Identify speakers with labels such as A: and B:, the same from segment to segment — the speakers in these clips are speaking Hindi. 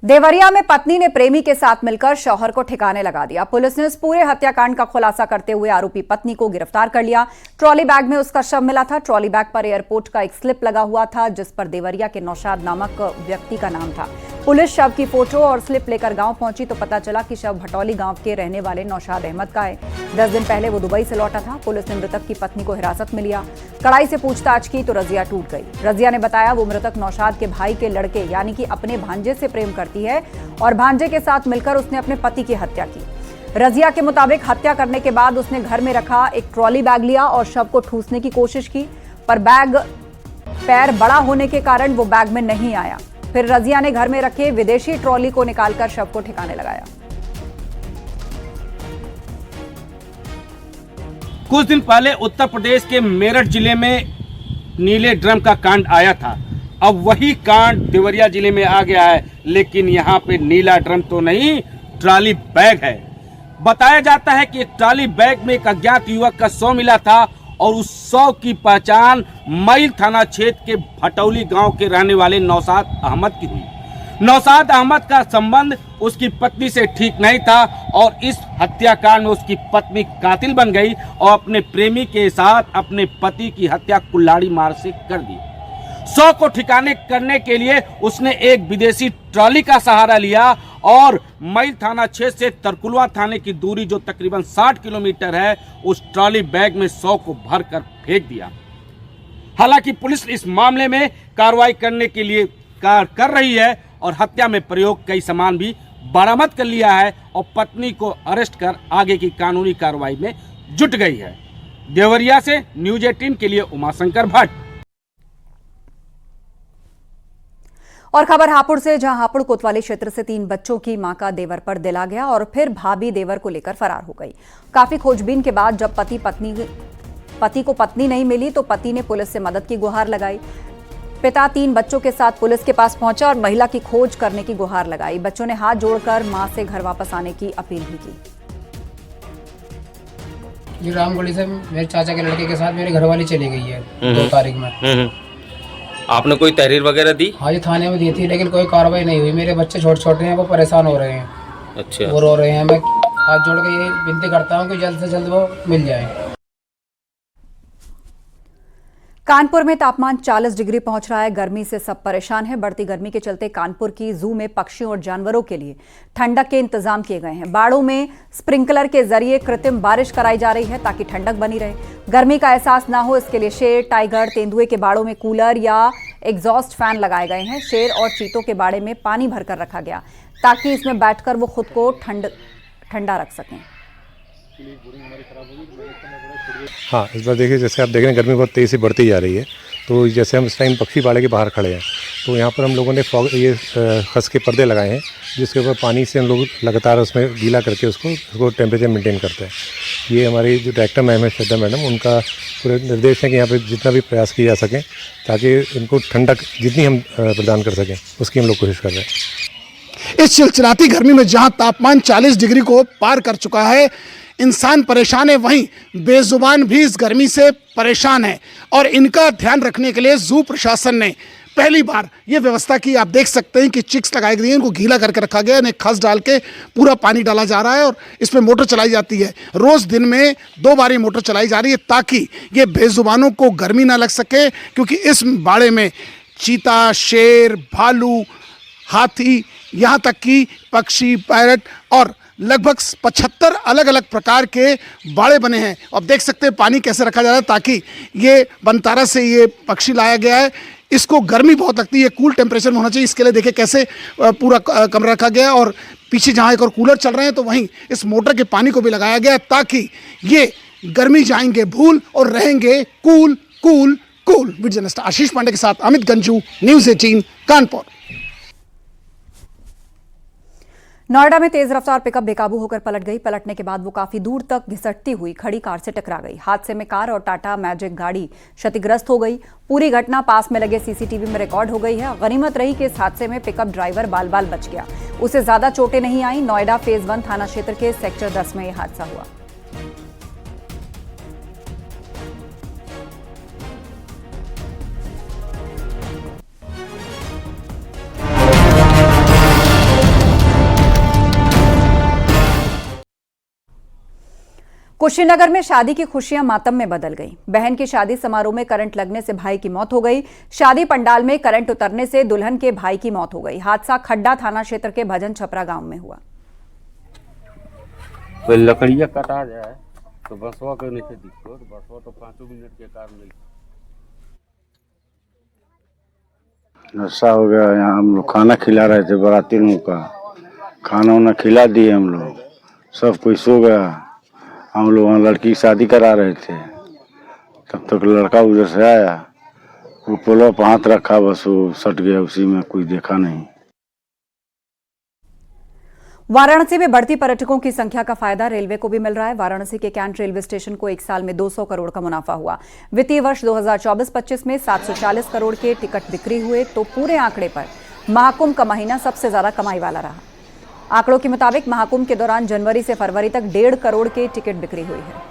A: देवरिया में पत्नी ने प्रेमी के साथ मिलकर शौहर को ठिकाने लगा दिया। पुलिस ने इस पूरे हत्याकांड का खुलासा करते हुए आरोपी पत्नी को गिरफ्तार कर लिया। ट्रॉली बैग में उसका शव मिला था। ट्रॉली बैग पर एयरपोर्ट का एक स्लिप लगा हुआ था जिस पर देवरिया के नौशाद नामक व्यक्ति का नाम था। पुलिस शव की फोटो और स्लिप लेकर गांव पहुंची तो पता चला कि शव भटौली गांव के रहने वाले नौशाद अहमद का है। 10 दिन पहले वो दुबई से लौटा था। पुलिस ने मृतक की पत्नी को हिरासत में लिया। कड़ाई से पूछताछ की तो रजिया टूट गई। रजिया ने बताया वो मृतक नौशाद के भाई के लड़के यानी कि अपने भांजे से प्रेम करती है और भांजे के साथ मिलकर उसने अपने पति की हत्या की। रजिया के मुताबिक हत्या करने के बाद उसने घर में रखा एक ट्रॉली बैग लिया और शव को ठूसने की कोशिश की, पर बैग पैर बड़ा होने के कारण वो बैग में नहीं आया। फिर रजिया ने घर में रखे विदेशी ट्रॉली को निकालकर शव को ठिकाने लगाया।
B: कुछ दिन पहले उत्तर प्रदेश के मेरठ जिले में नीले ड्रम का कांड आया था। अब वही कांड देवरिया जिले में आ गया है, लेकिन यहाँ पे नीला ड्रम तो नहीं, ट्रॉली बैग है। बताया जाता है कि एक ट्रॉली बैग में एक अज्ञात युवक का शव मिला था और उस शव की पहचान मईल थाना क्षेत्र के भटौली गांव के रहने वाले नौशाद अहमद की हुई। नौशाद अहमद का संबंध उसकी पत्नी से ठीक नहीं था और इस हत्याकांड में उसकी पत्नी कातिल बन गई और अपने प्रेमी के साथ अपने पति की हत्या कुल्हाड़ी मार से कर दी। शव को ठिकाने करने के लिए उसने एक विदेशी ट्रॉली का सहारा लिया और मईल थाना क्षेत्र से तरकुलवा थाने की दूरी जो तकरीबन 60 किलोमीटर है, उस ट्रॉली बैग में शव को भरकर फेंक दिया। हालांकि पुलिस इस मामले में कार्रवाई करने के लिए कर रही है और हत्या में प्रयोग कई सामान भी बरामद कर लिया है और पत्नी को अरेस्ट कर आगे की कानूनी कार्रवाई में जुट गई है। देवरिया से न्यूज 18 के लिए उमाशंकर भट्ट।
A: और खबर हापुड़ से, जहां हापुड़ कोतवाली क्षेत्र से 3 बच्चों की मां का देवर पर दिल आ गया और फिर भाभी देवर को लेकर फरार हो गई। काफी खोजबीन के बाद जब पति को पत्नी नहीं मिली तो पति ने पुलिस से मदद की गुहार लगाई। पिता 3 बच्चों के साथ पुलिस के पास पहुंचा और महिला की खोज करने की गुहार लगाई। बच्चों ने हाथ जोड़कर मां से घर वापस आने की अपील भी की।
C: जी रामगढ़ी से मेरे चाचा के लड़के के साथ मेरी घरवाली चली गई है 2 तारीख में।
D: आपने कोई तहरीर वगैरह दी?
C: हाँ जी, थाने में दी थी लेकिन कोई कार्रवाई नहीं हुई। मेरे बच्चे छोटे छोटे हैं, वो परेशान हो रहे हैं।
D: अच्छा।
C: वो रो रहे हैं। मैं हाथ जोड़ के ये विनती करता हूँ कि जल्द से जल्द वो मिल जाए।
A: कानपुर में तापमान 40 डिग्री पहुंच रहा है। गर्मी से सब परेशान हैं। बढ़ती गर्मी के चलते कानपुर की जू में पक्षियों और जानवरों के लिए ठंडक के इंतजाम किए गए हैं। बाड़ों में स्प्रिंकलर के जरिए कृत्रिम बारिश कराई जा रही है ताकि ठंडक बनी रहे, गर्मी का एहसास ना हो। इसके लिए शेर, टाइगर, तेंदुए के बाड़ों में कूलर या एग्जॉस्ट फैन लगाए गए हैं। शेर और चीतों के बाड़े में पानी भरकर रखा गया ताकि इसमें बैठकर वो खुद को ठंडा रख सकें।
E: हाँ, इस बार देखिए, जैसे आप देख रहे हैं गर्मी बहुत तेज़ी से बढ़ती जा रही है। तो जैसे हम इस टाइम पक्षी बाड़े के बाहर खड़े हैं तो यहाँ पर हम लोगों ने खस के पर्दे लगाए हैं जिसके ऊपर पानी से हम लोग लगातार उसमें गीला करके उसको टेम्परेचर मेंटेन करते हैं। ये हमारी जो डायरेक्टर मैम है श्रद्धा मैडम, उनका पूरे निर्देश है कि यहाँ पे जितना भी प्रयास किया जा सके ताकि इनको ठंडक जितनी हम प्रदान कर सकें उसकी हम लोग कोशिश कर रहे हैं।
F: इस चिलचिलाती गर्मी में जहाँ तापमान 40 डिग्री को पार कर चुका है, इंसान परेशान है, वहीं बेजुबान भी इस गर्मी से परेशान है और इनका ध्यान रखने के लिए जू प्रशासन ने पहली बार ये व्यवस्था की। आप देख सकते हैं कि चिक्स लगाई गई हैं, इनको गीला करके रखा गया है, इन्हें खस डाल के पूरा पानी डाला जा रहा है और इसमें मोटर चलाई जाती है। रोज़ दिन में 2 बार ये मोटर चलाई जा रही है ताकि ये बेजुबानों को गर्मी ना लग सके, क्योंकि इस बाड़े में चीता, शेर, भालू, हाथी, यहाँ तक कि पक्षी, पैरट और लगभग 75 अलग अलग प्रकार के बाड़े बने हैं। अब देख सकते हैं पानी कैसे रखा जा रहा है ताकि ये बनतारा से ये पक्षी लाया गया है। इसको गर्मी बहुत लगती है, कूल टेम्परेचर में होना चाहिए, इसके लिए देखिए कैसे पूरा कमरा रखा गया है और पीछे जहाँ एक और कूलर चल रहे हैं तो वहीं इस मोटर के पानी को भी लगाया गया है ताकि ये गर्मी जाएंगे भूल और रहेंगे cool cool cool. Video journalist Ashish Pandey के साथ अमित गंजू, न्यूज़ 18 कानपुर।
A: नोएडा में तेज रफ्तार पिकअप बेकाबू होकर पलट गई। पलटने के बाद वो काफी दूर तक घिसटती हुई खड़ी कार से टकरा गई। हादसे में कार और टाटा मैजिक गाड़ी क्षतिग्रस्त हो गई। पूरी घटना पास में लगे सीसीटीवी में रिकॉर्ड हो गई है। गनीमत रही कि इस हादसे में पिकअप ड्राइवर बाल बाल बच गया, उसे ज्यादा चोटें नहीं आई। नोएडा फेज 1 थाना क्षेत्र के सेक्टर 10 में यह हादसा हुआ। कुशीनगर में शादी की खुशियां मातम में बदल गई। बहन की शादी समारोह में करंट लगने से भाई की मौत हो गई। शादी पंडाल में करंट उतरने से दुल्हन के भाई की मौत हो गई। हादसा खड्डा थाना क्षेत्र के भजन छपरा गांव में हुआ।
B: तो लकड़िया कटा जाए तो बसवा के नीचे दिखो, तो बसवा तो 5 मिनट के कारण नहीं।
G: नशा हो गया। यहाँ हम लोग खाना खिला रहे थे बाराती लोगों का, खाना वाना खिला दिए हम लोग, सब कोई सो गया। हम लोग वहाँ लड़की की शादी करा रहे थे, तब तक लड़का उधर से आया, वो पुलवा पर हाथ रखा, बस वो सट गया, उसी में कोई देखा नहीं।
A: वाराणसी में बढ़ती पर्यटकों की संख्या का फायदा रेलवे को भी मिल रहा है। वाराणसी के कैंट रेलवे स्टेशन को एक साल में 200 करोड़ का मुनाफा हुआ। वित्तीय वर्ष 2024-25 में 740 करोड़ के टिकट बिक्री हुए, तो पूरे आंकड़े पर महाकुंभ का महीना सबसे ज्यादा कमाई वाला रहा। आंकड़ों के मुताबिक महाकुंभ के दौरान जनवरी से फरवरी तक 1.5 करोड़ के टिकट बिक्री हुई है।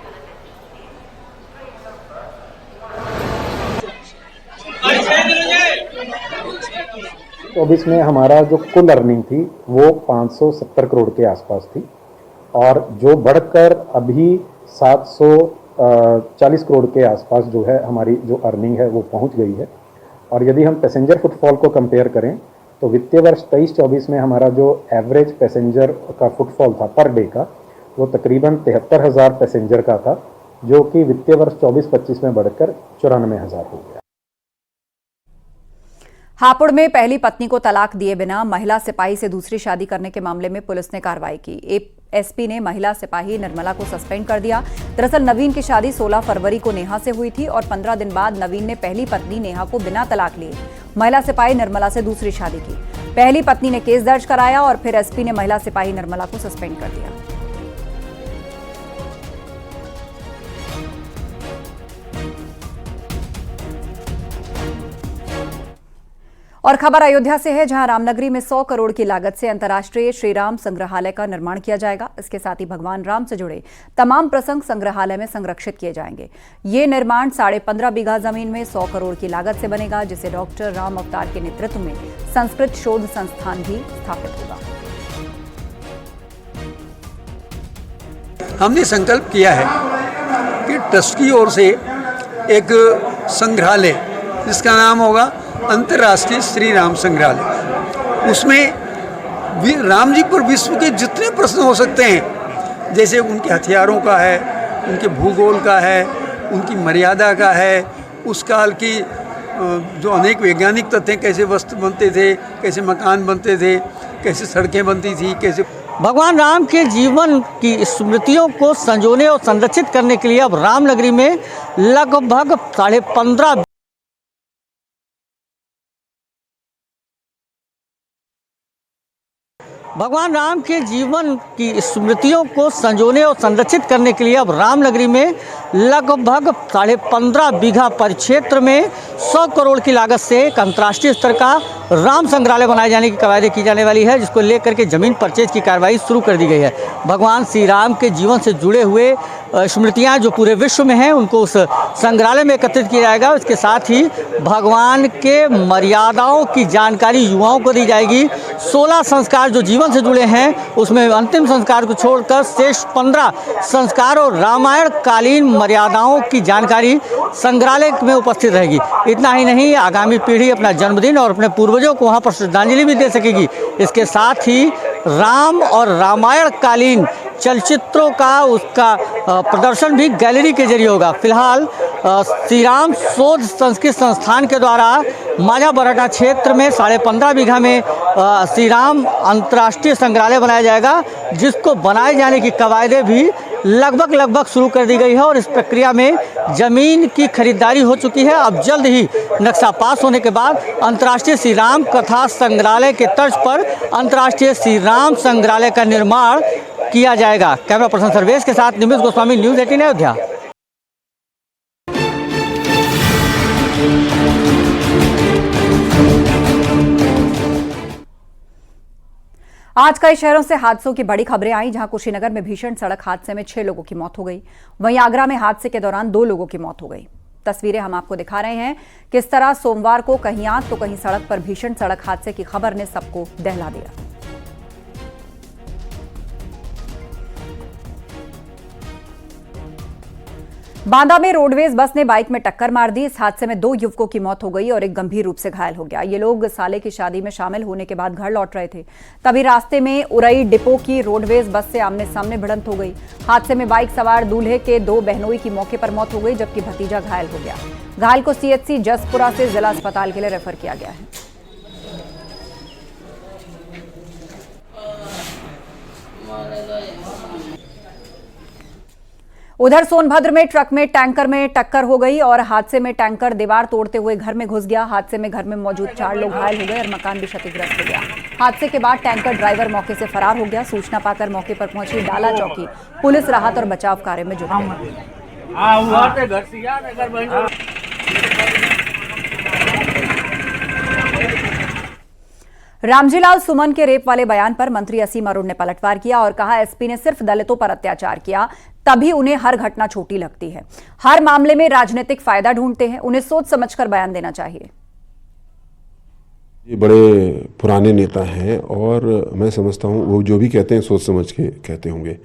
H: तो अब इसमें हमारा जो कुल अर्निंग थी वो 570 करोड़ के आसपास थी, और जो बढ़कर अभी 740 करोड़ के आसपास जो है हमारी जो अर्निंग है वो पहुंच गई है। और यदि हम पैसेंजर फुटफॉल को कंपेयर करें तो वित्तीय वर्ष 23-24 में हमारा जो एवरेज पैसेंजर का फुटफॉल था पर डे का, वो तकरीबन 73,000 पैसेंजर का था, जो कि वित्तीय वर्ष 24-25 में बढ़कर 94,000 हो गया।
A: हापुड़ में पहली पत्नी को तलाक दिए बिना महिला सिपाही से दूसरी शादी करने के मामले में पुलिस ने कार्रवाई की। एसपी ने महिला सिपाही निर्मला को सस्पेंड कर दिया। दरअसल नवीन की शादी 16 फरवरी को नेहा से हुई थी और 15 दिन बाद नवीन ने पहली पत्नी नेहा को बिना तलाक लिए महिला सिपाही निर्मला से दूसरी शादी की। पहली पत्नी ने केस दर्ज कराया और फिर एसपी ने महिला सिपाही निर्मला को सस्पेंड कर दिया। और खबर अयोध्या से है, जहां रामनगरी में 100 करोड़ की लागत से अंतर्राष्ट्रीय श्री राम संग्रहालय का निर्माण किया जाएगा। इसके साथ ही भगवान राम से जुड़े तमाम प्रसंग संग्रहालय में संरक्षित किए जाएंगे। ये निर्माण 15.5 बीघा जमीन में 100 करोड़ की लागत से बनेगा, जिसे डॉक्टर राम अवतार के नेतृत्व में संस्कृत शोध संस्थान भी स्थापित होगा।
I: हमने संकल्प किया है कि ट्रस्ट की ओर से एक संग्रहालय जिसका नाम होगा अंतर्राष्ट्रीय श्री राम संग्रहालय, उसमें राम जी पर विश्व के जितने प्रश्न हो सकते हैं, जैसे उनके हथियारों का है, उनके भूगोल का है, उनकी मर्यादा का है, उस काल की जो अनेक वैज्ञानिक तथ्य, कैसे वस्त्र बनते थे, कैसे मकान बनते थे, कैसे सड़कें बनती थी, कैसे
J: भगवान राम के जीवन की स्मृतियों को संजोने और संरक्षित करने के लिए अब रामनगरी में लगभग 15.5 भगवान राम के जीवन की स्मृतियों को संजोने और संरक्षित करने के लिए अब रामनगरी में लगभग 15.5 बीघा परिक्षेत्र में 100 करोड़ की लागत से एक अंतर्राष्ट्रीय स्तर का राम संग्रहालय बनाए जाने की कवायद की जाने वाली है, जिसको लेकर के जमीन परचेज की कार्रवाई शुरू कर दी गई है। भगवान श्री राम के जीवन से जुड़े हुए स्मृतियाँ जो पूरे विश्व में हैं उनको उस संग्रहालय में एकत्रित किया जाएगा। इसके साथ ही भगवान के मर्यादाओं की जानकारी युवाओं को दी जाएगी। 16 संस्कार जो जीवन से जुड़े हैं उसमें अंतिम संस्कार को छोड़कर शेष 15 संस्कार और रामायण कालीन मर्यादाओं की जानकारी संग्रहालय में उपस्थित रहेगी। इतना ही नहीं, आगामी पीढ़ी अपना जन्मदिन और अपने पूर्वजों को वहाँ पर श्रद्धांजलि भी दे सकेगी। इसके साथ ही राम और रामायण कालीन चलचित्रों का उसका प्रदर्शन भी गैलरी के जरिए होगा। फिलहाल श्री राम शोध संस्कृत संस्थान के द्वारा माझा बरहटा क्षेत्र में 15.5 बीघा में श्री राम अंतर्राष्ट्रीय संग्रहालय बनाया जाएगा, जिसको बनाए जाने की कवायदें भी लगभग शुरू कर दी गई है और इस प्रक्रिया में जमीन की खरीदारी हो चुकी है। अब जल्द ही नक्शा पास होने के बाद अंतर्राष्ट्रीय श्री राम कथा संग्रहालय के तर्ज पर अंतर्राष्ट्रीय श्री राम संग्रहालय का निर्माण किया जाएगा। कैमरा पर्सन सर्वेश के साथ निमिष गोस्वामी, न्यूज़ 18 अयोध्या।
A: आज कई शहरों से हादसों की बड़ी खबरें आई, जहां कुशीनगर में भीषण सड़क हादसे में 6 लोगों की मौत हो गई। वहीं आगरा में हादसे के दौरान 2 लोगों की मौत हो गई। तस्वीरें हम आपको दिखा रहे हैं किस तरह सोमवार को कहीं आग तो कहीं सड़क पर भीषण सड़क हादसे की खबर ने सबको दहला दिया। बांदा में रोडवेज बस ने बाइक में टक्कर मार दी। इस हादसे में 2 युवकों की मौत हो गई और एक गंभीर रूप से घायल हो गया। ये लोग साले की शादी में शामिल होने के बाद घर लौट रहे थे। तभी रास्ते में उरई डिपो की रोडवेज बस से आमने सामने भिड़ंत हो गई। हादसे में बाइक सवार दूल्हे के 2 बहनोई की मौके पर मौत हो गई, जबकि भतीजा घायल हो गया। घायल को सीएचसी जसपुरा से जिला अस्पताल के लिए रेफर किया गया है। उधर सोनभद्र में ट्रक में टैंकर में टक्कर हो गई और हादसे में टैंकर दीवार तोड़ते हुए घर में घुस गया। हादसे में घर में मौजूद 4 लोग घायल हो गए और मकान भी क्षतिग्रस्त हो गया। हादसे के बाद टैंकर ड्राइवर मौके से फरार हो गया। सूचना पाकर मौके पर पहुंची डाला चौकी पुलिस राहत और बचाव कार्य में जुट गई। रामजीलाल सुमन के रेप वाले बयान पर मंत्री असीम अरुण ने पलटवार किया और कहा, एसपी ने सिर्फ दलितों पर अत्याचार किया तभी उन्हें हर घटना छोटी लगती है। हर मामले में राजनीतिक फायदा ढूंढते हैं, उन्हें सोच समझकर बयान देना चाहिए।
K: ये बड़े पुराने नेता हैं और मैं समझता हूँ वो जो भी कहते हैं सोच समझ के कहते होंगे,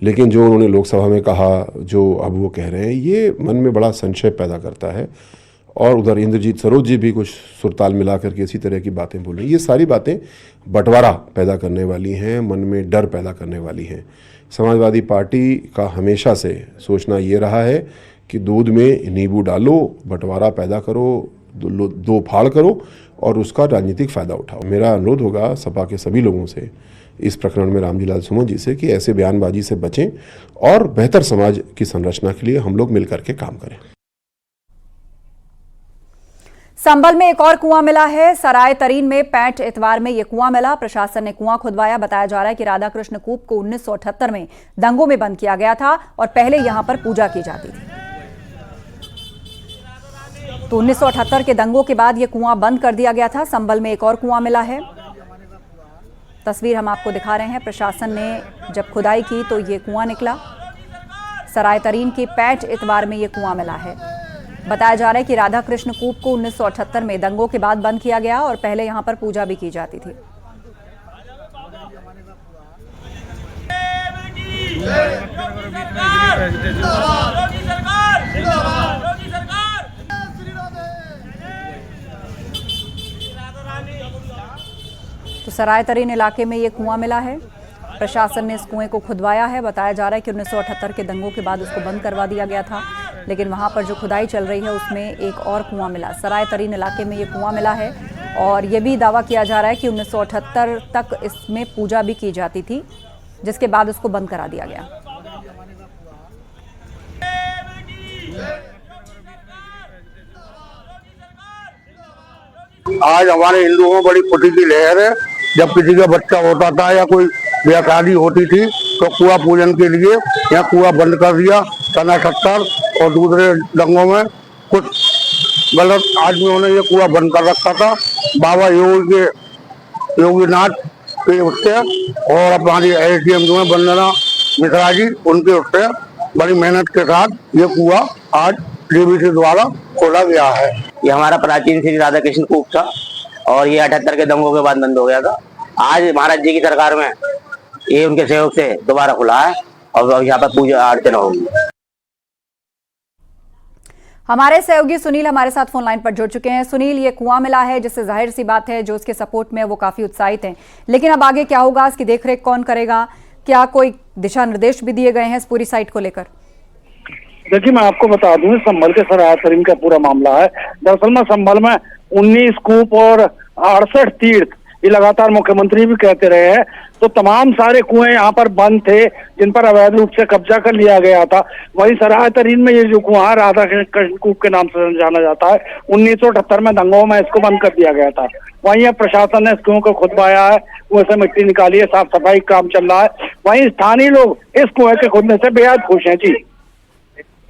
K: लेकिन जो उन्होंने लोकसभा में कहा, जो अब वो कह रहे हैं, ये मन में बड़ा संशय पैदा करता है। और उधर इंद्रजीत सरोज जी भी कुछ सुरताल मिला करके इसी तरह की बातें बोल रहे हैं। ये सारी बातें बंटवारा पैदा करने वाली हैं, मन में डर पैदा करने वाली हैं। समाजवादी पार्टी का हमेशा से सोचना ये रहा है कि दूध में नींबू डालो, बंटवारा पैदा करो, दो फाड़ करो और उसका राजनीतिक फ़ायदा उठाओ। मेरा अनुरोध होगा सपा के सभी लोगों से इस प्रकरण में रामजीलाल सुमन जी से कि ऐसे बयानबाजी से बचें और बेहतर समाज की संरचना के लिए हम लोग मिलकर के काम करें।
A: संभल में एक और कुआं मिला है। सराय तरीन में 65 इतवार में यह कुआं मिला। प्रशासन ने कुआं खुदवाया। बताया जा रहा है कि राधाकृष्ण कूप को 1978 में दंगों में बंद किया गया था और पहले यहां पर पूजा की जाती थी। तो 1978 के दंगों के बाद यह कुआं बंद कर दिया गया था। संभल में एक और कुआं मिला है। तस्वीर हम आपको दिखा रहे हैं। प्रशासन ने जब खुदाई की तो यह कुआं निकला। सराय तरीन के 65 इतवार में यह कुआं मिला है। बताया जा रहा है कि राधाकृष्ण कूप को 1978 में दंगों के बाद बंद किया गया और पहले यहां पर पूजा भी की जाती थी। तो सराय तरीन इलाके में ये कुआं मिला है। प्रशासन ने इस कुएं को खुदवाया है। बताया जा रहा है कि 1978 के दंगों के बाद उसको बंद करवा दिया गया था, लेकिन वहां पर जो खुदाई चल रही है उसमें एक और कुआं मिला। सराय तरीन इलाके में ये कुआं मिला है और ये भी दावा किया जा रहा है कि 1978 तक इसमें पूजा भी की जाती थी, जिसके बाद उसको बंद करा दिया गया।
G: आज हमारे हिंदुओं में बड़ी खुशी की लहर है। जब किसी का बच्चा होता था या कोई ब्याह शादी होती थी तो कुआं पूजन के लिए यहाँ कुआं बंद कर दिया 1970 और दूसरे दंगों में कुछ गलत आदमियों ने ये कुआं बंद कर रखा था। बाबा योगीनाथ के उससे और हमारी एसडीएम जो है वंदना मिश्रा जी, उनके उससे बड़ी मेहनत के साथ ये कुआं आज डीवीसी द्वारा खोला गया है।
L: ये हमारा प्राचीन श्री राधा कृष्ण कूप था और ये 78 के दंगों के बाद बंद हो गया था। आज महाराज जी की सरकार में ये उनके सहयोग से दोबारा खुला है और यहाँ पर पूजा अर्चना होगी।
A: हमारे सहयोगी सुनील हमारे साथ फोन लाइन पर जुड़ चुके हैं। सुनील, ये कुआं मिला है जिससे जाहिर सी बात है जो उसके सपोर्ट में वो काफी उत्साहित हैं, लेकिन अब आगे क्या होगा, इसकी देखरेख कौन करेगा? क्या कोई दिशा निर्देश भी दिए गए हैं इस पूरी साइट को लेकर?
F: देखिए, मैं आपको बता दूं, संभल के सराय तरीन का पूरा मामला है। दरअसल में संभल में 19 कूप और 68 तीर्थ, ये लगातार मुख्यमंत्री भी कहते रहे हैं, तो तमाम सारे कुएं यहाँ पर बंद थे जिन पर अवैध रूप से कब्जा कर लिया गया था। वही सराय तरीन में ये जो कुआं राधा कृष्ण कूप के नाम से जाना जाता है, 1978 में दंगों में इसको बंद कर दिया गया था। वहीं प्रशासन ने इस कुएं को खुदवाया है, कुएं से मिट्टी निकाली है, साफ सफाई का काम चल रहा है। वहीं स्थानीय लोग इस कुएं के खुदने से बेहद खुश हैं। जी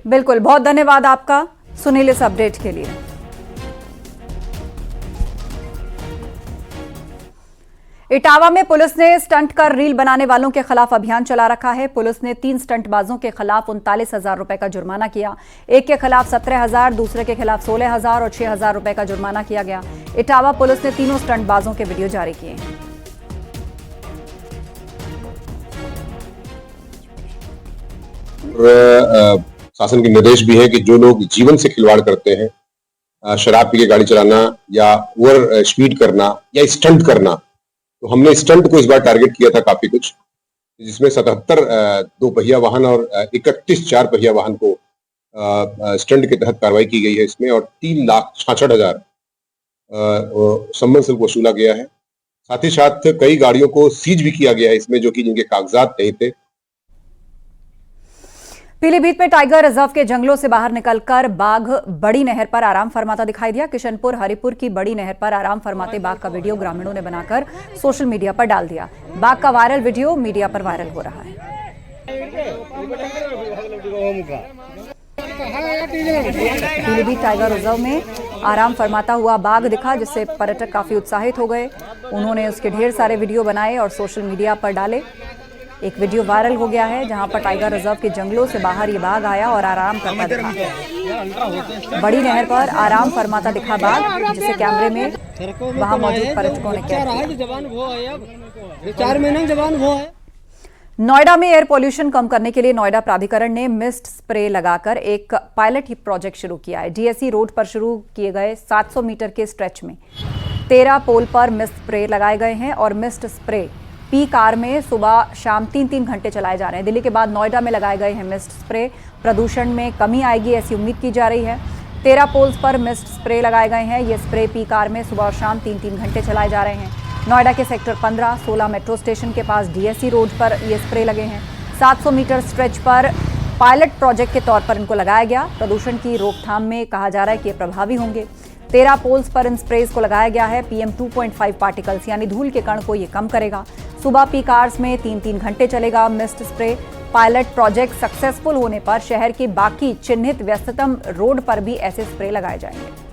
A: बिल्कुल, बहुत धन्यवाद आपका सुनील इस अपडेट के लिए। इटावा में पुलिस ने स्टंट कर रील बनाने वालों के खिलाफ अभियान चला रखा है। पुलिस ने 3 स्टंटबाजों के खिलाफ 39,000 रुपए का जुर्माना किया। एक के खिलाफ 17,000, दूसरे के खिलाफ 16,000 और 6,000 रुपए का जुर्माना किया गया। इटावा पुलिस ने तीनों स्टंटबाजों के वीडियो जारी किए हैं।
K: शासन के निर्देश भी है कि जो लोग जीवन से खिलवाड़ करते हैं, शराब पी के गाड़ी चलाना या ओवर स्पीड करना या स्टंट करना, तो हमने स्टंट को इस बार टारगेट किया था काफी कुछ, जिसमें 77 दो पहिया वाहन और 31 4 पहिया वाहन को स्टंट के तहत कार्रवाई की गई है इसमें, और 3,66,000 सम्मन शुल्क वसूला गया है। साथ ही साथ कई गाड़ियों को सीज भी किया गया है इसमें, जो कि जिनके कागजात नहीं थे।
A: पीलीभीत में टाइगर रिजर्व के जंगलों से बाहर निकलकर बाघ बड़ी नहर पर आराम फरमाता दिखाई दिया। किशनपुर हरिपुर की बड़ी नहर पर आराम फरमाते बाघ का वीडियो ग्रामीणों ने बनाकर सोशल मीडिया पर डाल दिया। बाघ का वायरल वीडियो मीडिया पर वायरल हो रहा है। पीलीभीत टाइगर रिजर्व में आराम फरमाता हुआ बाघ दिखा, जिससे पर्यटक काफी उत्साहित हो गए। उन्होंने उसके ढेर सारे वीडियो बनाए और सोशल मीडिया पर डाले। एक वीडियो वायरल हो गया है जहां पर टाइगर रिजर्व के जंगलों से बाहर ये बाघ आया और आराम करता दिखा। बड़ी नहर पर आराम फरमाता दिखा बाघ, जिसे कैमरे में वहां मौजूद पर्यटकों ने कैद किया। नोएडा में एयर पोल्यूशन कम करने के लिए नोएडा प्राधिकरण ने मिस्ट स्प्रे लगाकर एक पायलट ही प्रोजेक्ट शुरू किया है। डीएसई रोड पर शुरू किए गए 700 मीटर के स्ट्रेच में 13 पोल पर मिस्ट स्प्रे लगाए गए हैं और मिस्ट स्प्रे पीक आवर में सुबह शाम 3-3 घंटे चलाए जा रहे हैं। दिल्ली के बाद नोएडा में लगाए गए हैं मिस्ट स्प्रे। प्रदूषण में कमी आएगी ऐसी उम्मीद की जा रही है। 13 पोल्स पर मिस्ट स्प्रे लगाए गए हैं। ये स्प्रे पीक आवर में सुबह और शाम 3-3 घंटे चलाए जा रहे हैं। नोएडा के सेक्टर 15, 16 मेट्रो स्टेशन के पास डीएसई रोड पर ये स्प्रे लगे हैं। 700 मीटर स्ट्रेच पर पायलट प्रोजेक्ट के तौर पर इनको लगाया गया। प्रदूषण की रोकथाम में कहा जा रहा है कि ये प्रभावी होंगे। 13 पोल्स पर इन स्प्रेज को लगाया गया है। PM 2.5 पार्टिकल्स यानी धूल के कण को ये कम करेगा। सुबह पीक आवर्स में 3-3 घंटे चलेगा mist spray. Pilot project successful होने पर शहर के बाकी चिन्हित व्यस्ततम रोड पर भी ऐसे स्प्रे लगाए जाएंगे।